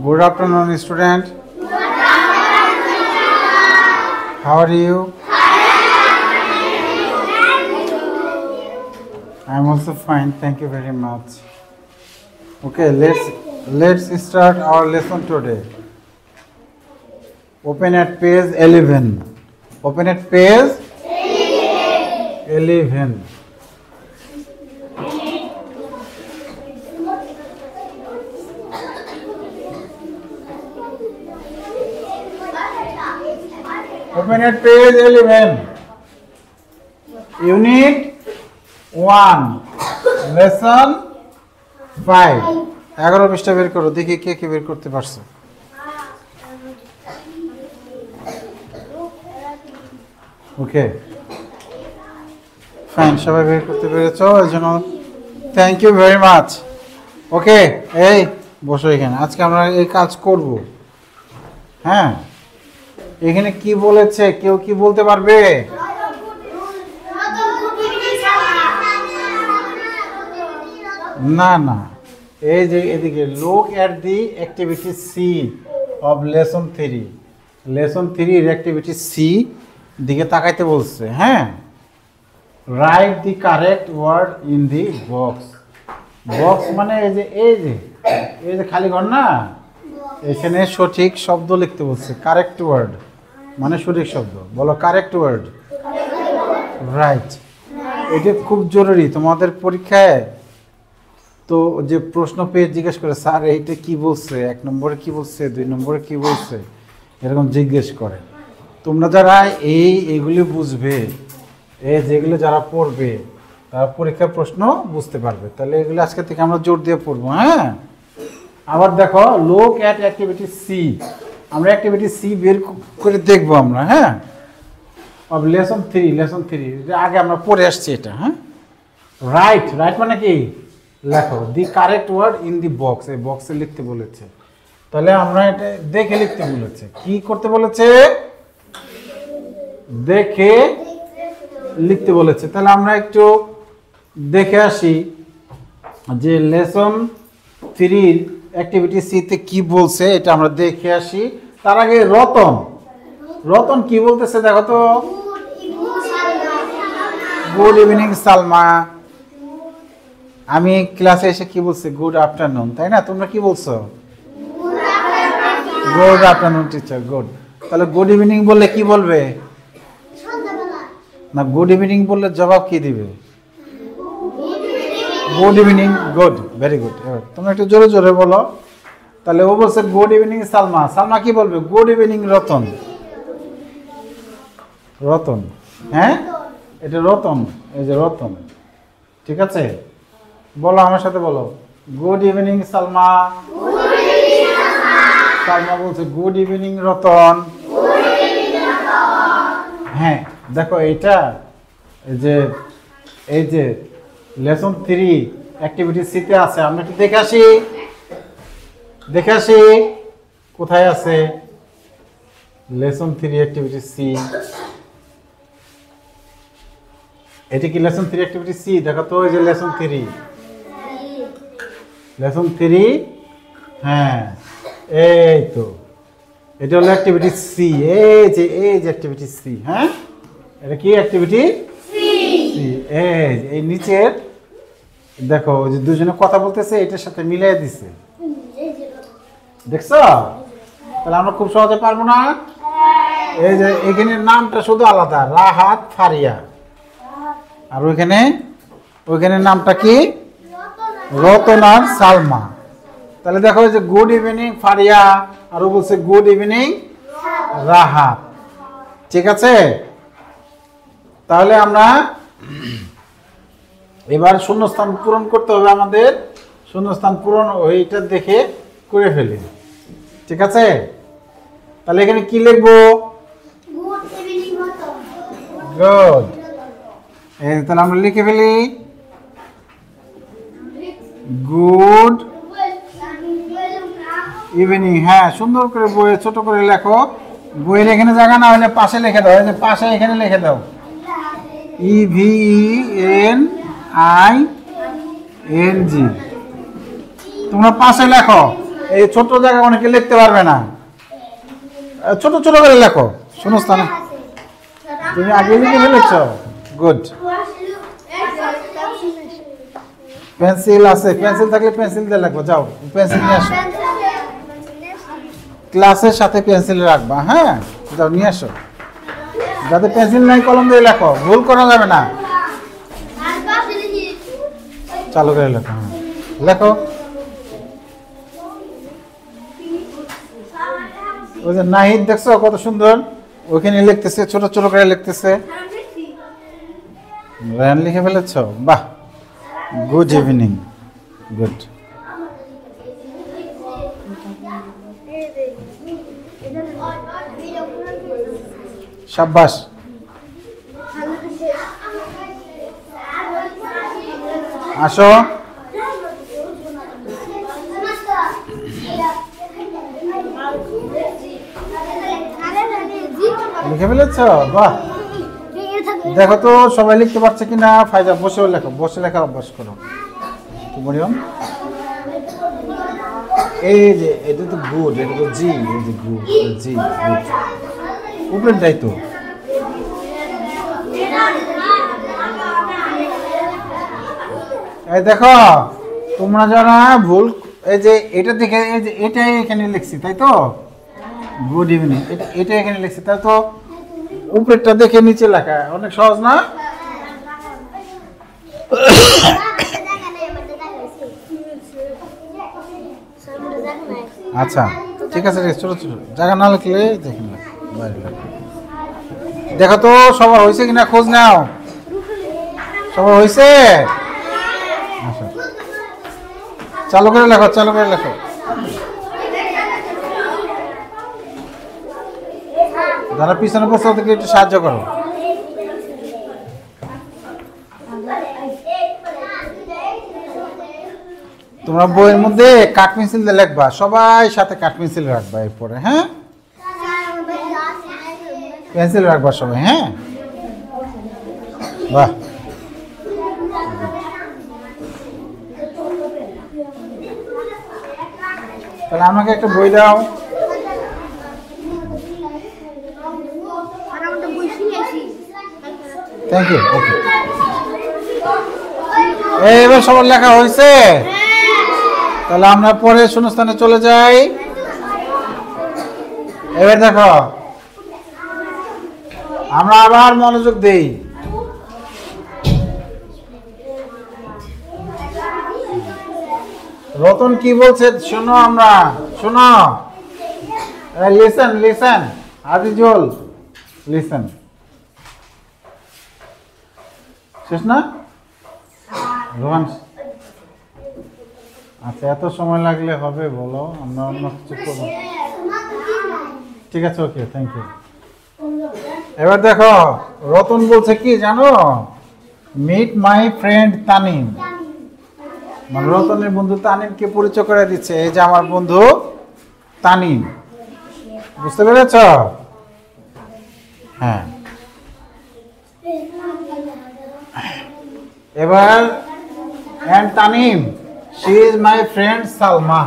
Good afternoon, student. How are you? I'm also fine. Thank you very much. Okay, let's start our lesson today. Open at page 11. Open at page 11. Open at page 11. Unit 1. Lesson 5. 11 পৃষ্ঠা বের করো, দেখি কে কে বের করতে পারছো। ওকে, fine, সবাই বের করতে পেরেছো, এর জন্য থ্যাংক ইউ ভেরি মাচ। ওকে, এই বসো এখানে। আজকে আমরা এই কাজ করব। হ্যাঁ, এখানে কি বলেছে কেউ কি বলতে পারবে? না না, এই যে এদিকে look at the activity C of lesson 3। Lesson 3 এর অ্যাক্টিভিটি সি দিকে তাকাইতে বলছে। হ্যাঁ, write the correct word in the box. Box মানে এই যে খালি ঘর না, এখানে সঠিক শব্দ লিখতে বলছে। কারেক্ট ওয়ার্ড মানে সঠিক শব্দ। বলো কারেক্ট ওয়ার্ড। রাইট, এটা খুব জরুরি তোমাদের পরীক্ষায়। তো যে প্রশ্ন পেয়ে জিজ্ঞেস করে, স্যার এইটা কি বলছে, 1 নম্বরে কি বলছে, 2 নম্বরে কি বলছে, এরকম জিজ্ঞেস করে। তোমরা যারা এইগুলি বুঝবে, যেগুলো যারা পড়বে, তারা পরীক্ষার প্রশ্ন বুঝতে পারবে। তাহলে এগুলো আজকে থেকে আমরা জোর দিয়ে পড়বো। হ্যাঁ, আবার দেখো, লুক অ্যাট অ্যাক্টিভিটি সি। আমরা অ্যাক্টিভিটি সি বের করে দেখবো আমরা। হ্যাঁ, অব লেসন 3 আগে আমরা পড়ে আসছি এটা। হ্যাঁ, রাইট মানে কি? লেখো the correct word in the box. এই বক্সে লিখতে বলেছে। তাহলে আমরা এটা দেখে লিখতে বলেছে। কি করতে বলেছে? দেখে লিখতে বলেছে। তাহলে আমরা একটু দেখে আসি যে লেসন 3 অ্যাক্টিভিটি সিতে কি বলছে, এটা আমরা দেখে আসি। তার আগে রতন কি বলতেছে দেখো তো। Good evening Salma. আমি ক্লাসে এসে কি বলছি? গুড আফটারনুন, তাই না? তোমরা কি বলছো? Good afternoon teacher, good. তাহলে গুড ইভিনিং বললে কি বলবে? না, গুড ইভিনিং বললে জবাব কি দিবে? Good evening, good, very good. তোমরা একটু জোরে জোরে বলো। তাহলে ও বলছে গুড ইভিনিং সালমা। সালমা কি বলবে? Good evening Ratan. হ্যাঁ, এটা রতন, এই যে রতন। ঠিক আছে, বলো আমার সাথে বলো, গুড ইভিনিং সালমা। সালমা বলছে গুড ইভিনিং রতন। হ্যাঁ, দেখো এইটা এই যে লেসন 3 অ্যাক্টিভিটি সিতে আছে। আমরা একটু দেখে আসি কোথায় আছে লেসন 3 অ্যাক্টিভিটি সি। এটা কি লেসন 3 অ্যাক্টিভিটি সি? দেখো তো, এই যে লেসন 3। হ্যাঁ, এই তো, এটা হলো অ্যাক্টিভিটি সি। এই যে অ্যাক্টিভিটি সি। হ্যাঁ, এটা কি অ্যাক্টিভিটি সি? এই নিচের দেখো, ওই যে দুজনে কথা বলতেছে, এটার সাথে মিলিয়ে দিছে। দেখছো? তাহলে আমরা খুব সহজে পারবো না? এই যে এখানে নামটা শুধু আলাদা, রাহাত ফারিয়া। আর ওইখানে নামটা কি? রতন আর সালমা। তাহলে দেখো, যে গুড ইভিনিং ফারিয়া, আর ও বলছে গুড ইভিনিং রাহাত। ঠিক আছে, তাহলে আমরা এবার শূন্যস্থান পূরণ করতে হবে আমাদের। শূন্যস্থান পূরণ ওইটা দেখে করে ফেলি। ঠিক আছে, তাহলে এখানে কি লিখবো? গুড। তাহলে আমরা লিখে ফেলি গুড ইভিনিং। হ্যাঁ, সুন্দর করে বইয়ে ছোট করে লেখো। বইয়ের এখানে জায়গা না হলে পাশে লিখে দাও। এই যে পাশে এখানে লিখে দাও EVENING। তোমরা পাশে লেখো। এই ছোট জায়গা অনেকে লিখতে পারবে না, ছোট ছোট করে লেখো। শূন্যস্থান তুমি আগে লিখে ফেলেছ, গুড। পেন্সিল আছে, পেন্সিল থাকলে পেন্সিল দিয়ে লেখো, যাও পেন্সিল নিয়ে আসো, ক্লাসের সাথে পেন্সিল রাখবা, হ্যাঁ যাও নিয়ে আসো। যাতে পেন্সিল নাই কলম দিয়ে লেখো, ভুল করা যাবে না। চালু করে লেখো, হ্যাঁ লেখো। ওই যে নাহিদ দেখছো কত সুন্দর ওইখানে লিখতেছে, ছোট ছোট করে লিখতেছে। রায়ান লিখে ফেলেছ, বাহ, গুড ইভিনিং, গুড। শাবাশ। আসো, লিখে ফেলেছ, বাহ। দেখো তো সবাই লিখতে পারছে কিনা। ফায়দা বসেও লেখো, বসে লেখার অভ্যাস করো। মরিয়ম, এই যে এটা তো গুড, এটা তো জি, এই যে গুড, জি গুড, উপরেরটাই তো। এই দেখো তোমরা যারা ভুল, এই যে এটা দেখে, এই যে এটাই এখানে লিখছি তাই তো, গুড ইভিনিং, এটা এখানে লিখছি তাই তো, উপরেরটা দেখে নিচে লেখা অনেক সহজ না? আচ্ছা ঠিক আছে, ছোট ছোট জায়গা না লিখলে দেখেন, বাইরে দেখো তো সবার হয়েছে কিনা, খোঁজ নাও, সবার হয়েছে? আচ্ছা চালু করে লেখো, চালু করে লেখো। যারা পিছনে বসে ওদেরকে একটু সাহায্য করো। তোমরা বইয়ের মধ্যে কাঠ পেন্সিল দিয়ে লিখবা, সবাই সাথে কাঠ পেন্সিল রাখবা এরপরে, হ্যাঁ পেন্সিল রাখবা সবাই, হ্যাঁ বাহ। তাহলে আমাকে একটা বই দাও। থ্যাংক ইউ, ওকে। এবার সবার লেখা হয়েছে, তাহলে আমরা পরে শূন্যস্থানে চলে যাই। এবার দেখো আমরা আবার মনোযোগ দেই। রতন কি বলছে শোনো, আমরা শোনো, লিসেন লিসেন, আজিজুল লিসেন। শেষ না রোহান? আচ্ছা এত সময় লাগলে হবে বলো, আমরা অন্য কিছু করবো। ঠিক আছে, ওকে, থ্যাংক ইউ। এবার দেখো রতন বলছে কি জানো, মিট মাই ফ্রেন্ড তানিম, মানে রতনের বন্ধু তানিমকে পরিচয় করে দিচ্ছে, এই যে আমার বন্ধু তানিম, বুঝতে পেরেছ? হ্যাঁ এবার and Tanim, she is my friend Salma,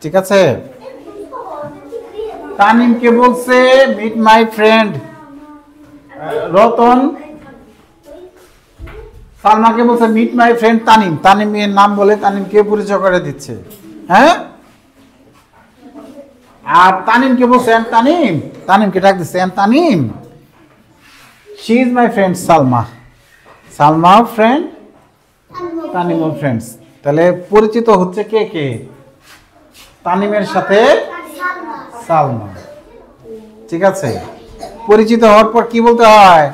ঠিক আছে? তানিমকে বলছে মিট মাই ফ্রেন্ড রতন, সালমাকে বলছে মিট মাই ফ্রেন্ড তানিম, তানিমের নাম বলে তানিমকে পরিচয় করে দিচ্ছে, হ্যাঁ। আর তানিমকে বলছে and তানিম, তানিমকে ডাক দিচ্ছে and Tanim, she is my friend Salma, Salma friend, Tanim friends. তাহলে পরিচিত হচ্ছে কে কে? তানিমের সাথে সালমা, ঠিক আছে? পরিচিত হওয়ার পর কি বলতে হয়?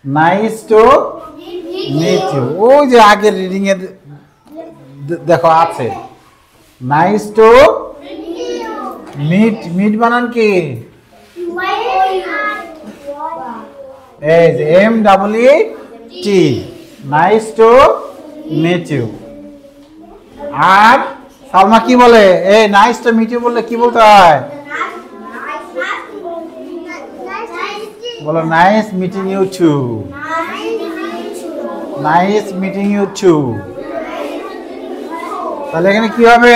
Nice to meet you. ওই যে আগের রিডিং এ দেখো আছে নাইস টু মিট, মিট বানান কি? এই যে MEET, nice to meet you. আর সালমা কি বলে? এই নাইস টু মিট ইউ বললে কি বলতে হয়? বলো nice meeting you too, nice meeting you too. তাহলে এখানে কি হবে?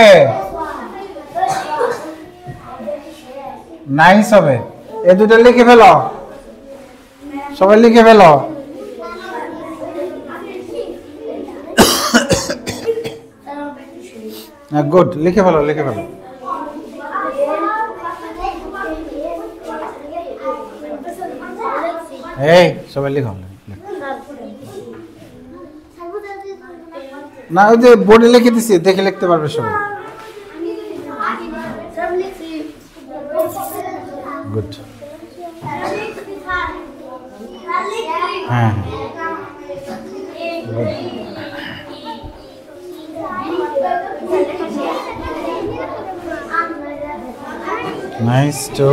নাইস হবে। এই দুটো লিখে ফেলো, সবাই লিখে ফেলো। গুড, লিখে ফেলো, লিখে ফেলো। এই সবাই লিখো না, ওই যে বোর্ডে লিখে দিছি, দেখে লিখতে পারবে সবাই। গুড। হ্যাঁ নাইস টু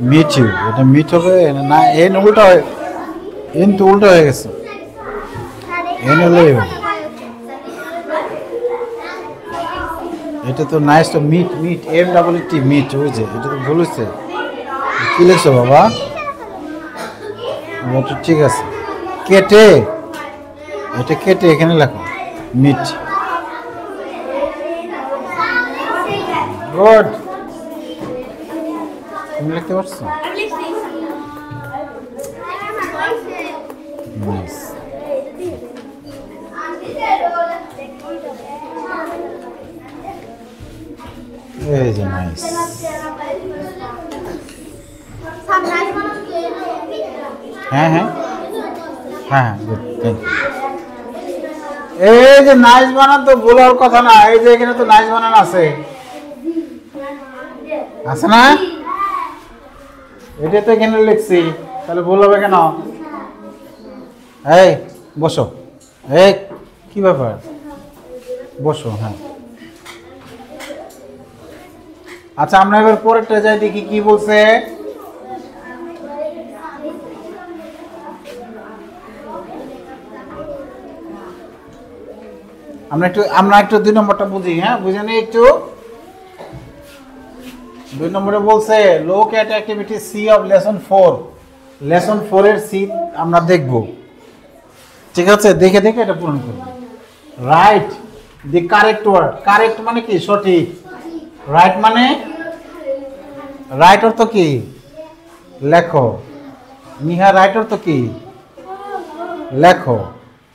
মিট ইউ। এটা মিট হবে না, এন উল্টা হয়ে, এন তো উল্টা হয়ে গেছে, এন হলে এটা তো nice to meet, meet M double T meet, ওই যে এটা তো ভুল হচ্ছে। কি লিখছো বাবা? এটা ঠিক আছে, কেটে, এটা কেটে এখানে লেখো মিট। গুড, তুমি লিখতে পারছো? নাইস। এই যে নাইস। হ্যাঁ হ্যাঁ হ্যাঁ, গুড, থ্যাংক ইউ। এই যে নাইস বানান তো বলার কথা না, এই যে এখানে তো নাইস বানান আছে, আছে না? এটা তো এখানে লিখছি, তাহলে ভুল হবে কেন? এই বসো, এই কি ব্যাপার, বসো। হ্যাঁ আচ্ছা, আমরা এবার পরেরটা যাই, দেখি কি বলছে। আমরা একটু 2 নম্বরটা বুঝি। হ্যাঁ বুঝে নিই একটু। 2 নম্বরে বলছে look at activity C of lesson 4। Lesson 4 এর সি আমরা দেখব, ঠিক আছে? দেখে দেখে এটা পূরণ করব। Write the correct word. Correct মানে কি? সঠিক। রাইট মানে, রাইট অর্থ কি? লেখো। নিহা, রাইট অর্থ কি? লেখো।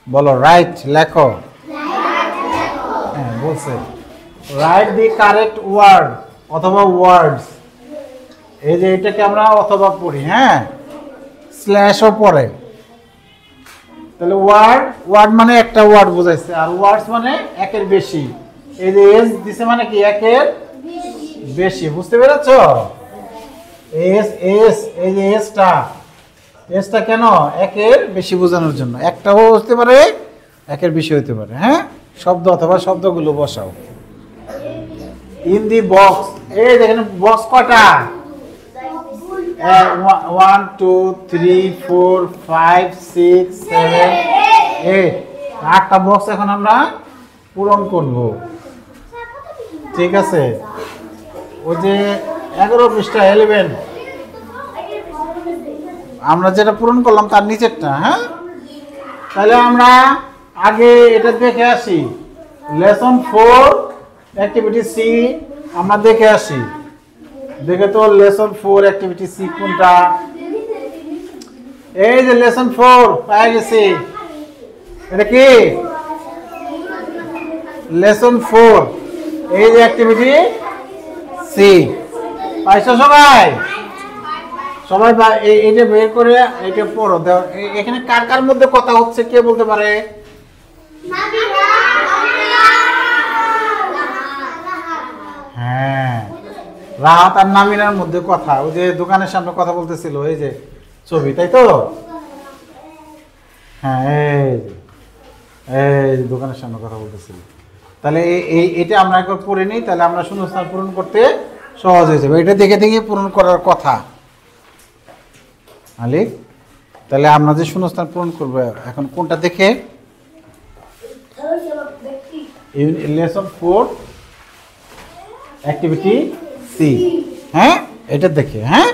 বলো রাইট, লেখো। হ্যাঁ বলছে রাইট দি কারেক্ট ওয়ার্ড অথবা ওয়ার্ডস। এই যে এটাকে আমরা অথবা পড়ি, হ্যাঁ, স্ল্যাশও পড়ে। তাহলে ওয়ার্ড, ওয়ার্ড মানে একটা ওয়ার্ড বোঝাইছে, আর ওয়ার্ডস মানে একের বেশি। এই যে এস দিছে মানে কি? একের বেশি। বুঝতে পেরেছো? এস এস, এই যে এসটা, এসটা কেন? একের বেশি বোঝানোর জন্য। একটাও হতে পারে, একের বেশি হতে পারে। হ্যাঁ, শব্দ অথবা শব্দগুলো বসাও। In the box. এই দেখেন বক্স কয়টা? 1 2 3 4 5 6 7 8। 8টা বক্স এখন আমরা পূরণ করব, ঠিক আছে? ওই যে 11 পৃষ্ঠা 11 আমরা যেটা পূরণ করলাম তার নিচেরটা। হ্যাঁ, তাহলে আমরা আগে এটা দেখে আসি। লেসন 4 অ্যাক্টিভিটি সি আমরা দেখে আসি। দেখে তো লেসন 4 অ্যাক্টিভিটি সি কোনটা? এই যে লেসন 4 পাই গেছি। এটা কি? লেসন 4, এই যে অ্যাক্টিভিটি সি। পাইছো সবাই? সবাই এইটা বের করে এইটা পড়ো। এখানে কার কার মধ্যে কথা হচ্ছে কে বলতে পারে? হ্যাঁ, রাহাত আর নামিনার মধ্যে কথা। ওই যে দোকানের সামনে কথা বলতেছিল, এই যে ছবি, তাই তো? হ্যাঁ, এই দোকানের সামনে কথা বলতেছিল। তাহলে এটা আমরা একবার পড়ে নিই, তাহলে আমরা শূন্যস্থান পূরণ করতে সহজ হয়ে যাবে। এটা দেখে দেখে পূরণ করার কথা আলি। তাহলে আমরা যে শূন্যস্থান পূরণ করবো এখন কোনটা দেখে? Lesson 4 activity C. হ্যাঁ, এটা দেখে। হ্যাঁ,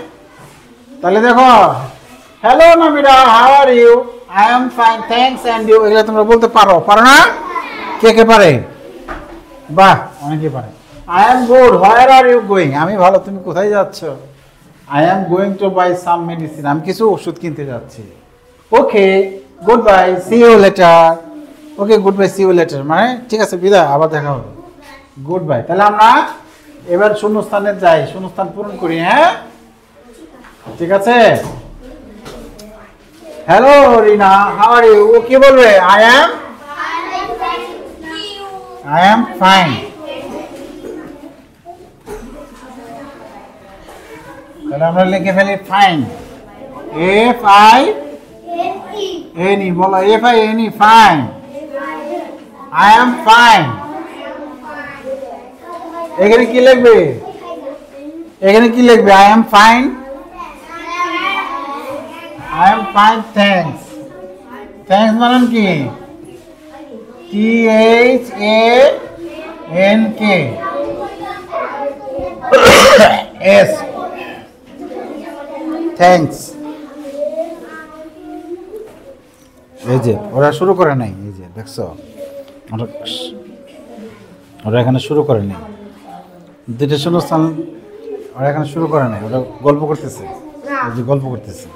তাহলে দেখো, hello Namira, how are you? I am fine thanks, and you. এগুলো তোমরা বলতে পারো, পারো না? কে কে পারে? বাহ, অনেকে পারে। I am good, where are you going? আমি ভালো, তুমি কোথায় যাচ্ছ? I am going to buy some medicine, আমি কিছু ওষুধ কিনতে যাচ্ছি। Okay, goodbye, see you later. Okay, goodbye, see you later মানে ঠিক আছে, বিদায়, আবার দেখা হবে। Goodbye. তাহলে আমরা এবার শূন্যস্থানে যাই, শূন্যস্থান পূরণ করি। হ্যাঁ, ঠিক আছে। Hello Rina, how are you? ও কি বলবে? I am fine. তাহলে আমরা লিখে ফেলি fine, F I N E. বলো F I N E, fine. I am fine. এখানে কি লিখবে? এখানে কি লিখবে? I am fine. I am fine, thanks. Thanks মানে কি? THANK S, thanks. এই যে ওরা শুরু করে নাই, এই যে দেখছো, ওরা এখানে শুরু করে নাই, দুইটা শূন্যস্থান ওরা এখানে শুরু করে নাই, ওরা গল্প করতেছে, এই যে গল্প করতেছে।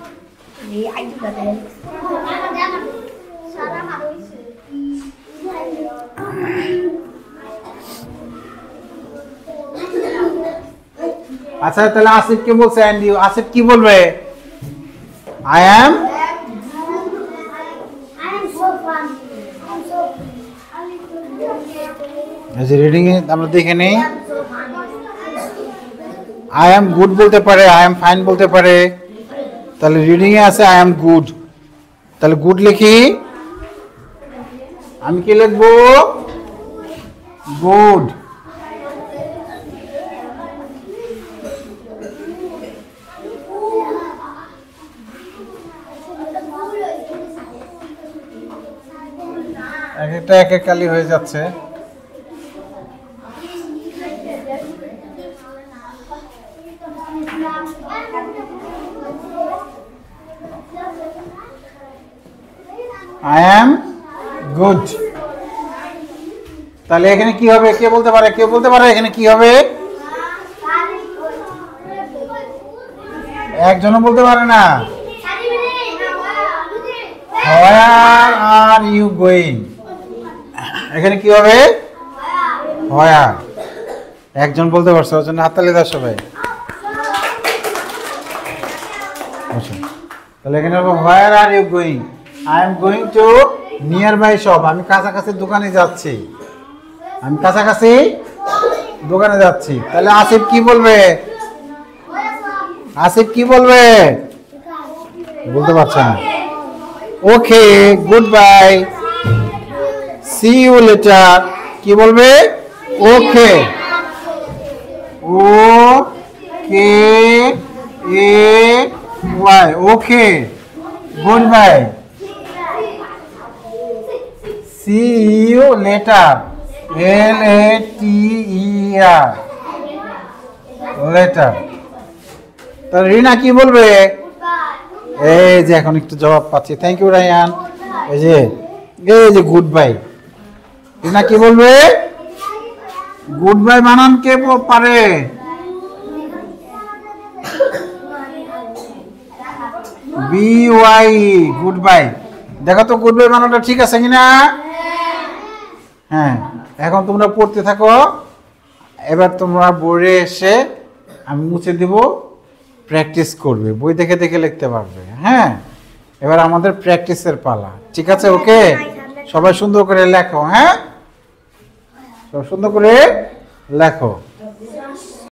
আচ্ছা, তাহলে আসিফ কে বলছে এন্ড ইউ, আসিফ কি বলবে? আই এম এই যে রিডিং এ আমরা দেখে নেই, আই এম গুড বলতে পারে, আই এম ফাইন বলতে পারে। তাহলে রিডিং এ আছে আই এম গুড, তাহলে গুড লিখি। আমি কি লিখবো? গুড। একটা এক এক কালি হয়ে যাচ্ছে। I am good. তাহলে এখানে কি হবে? কে বলতে পারে? কে বলতে পারে এখানে কি হবে? একজনও বলতে পারে না। Where are you going? এখানে কি হবে? Where। একজন বলতে পারছে, ওর জন্য হাততালি দাও সবাই। তাহলে এখানে হবে where are you going? I am going to nearby shop. আমি কাছাকাছি দোকানে যাচ্ছি, আমি কাছাকাছি দোকানে যাচ্ছি। তাহলে আসিফ কি বলবে? আসিফ কি বলবে? বলতে পারছে না। Okay, goodbye, see you later. কি বলবে? Okay, O K A Y, okay, goodbye, see you later, LATER, later. তাহলে রিনা কি বলবে? এই যে এখন একটু জবাব পাচ্ছি, থ্যাংক ইউ রায়ান। এই যে গুড বাই। রিনা কি বলবে? গুড বাই বানান কে পারে? BY, good bye. দেখো তো গুড বাই বানানটা ঠিক আছে কিনা? হ্যাঁ, এখন তোমরা পড়তে থাকো। এবার তোমরা বোর্ডে এসে আমি মুছে দেব, প্র্যাকটিস করবে, বই দেখে দেখে লিখতে পারবে। হ্যাঁ, এবার আমাদের প্র্যাকটিসের পালা, ঠিক আছে? ওকে, সবাই সুন্দর করে লেখো। হ্যাঁ, সব সুন্দর করে লেখো।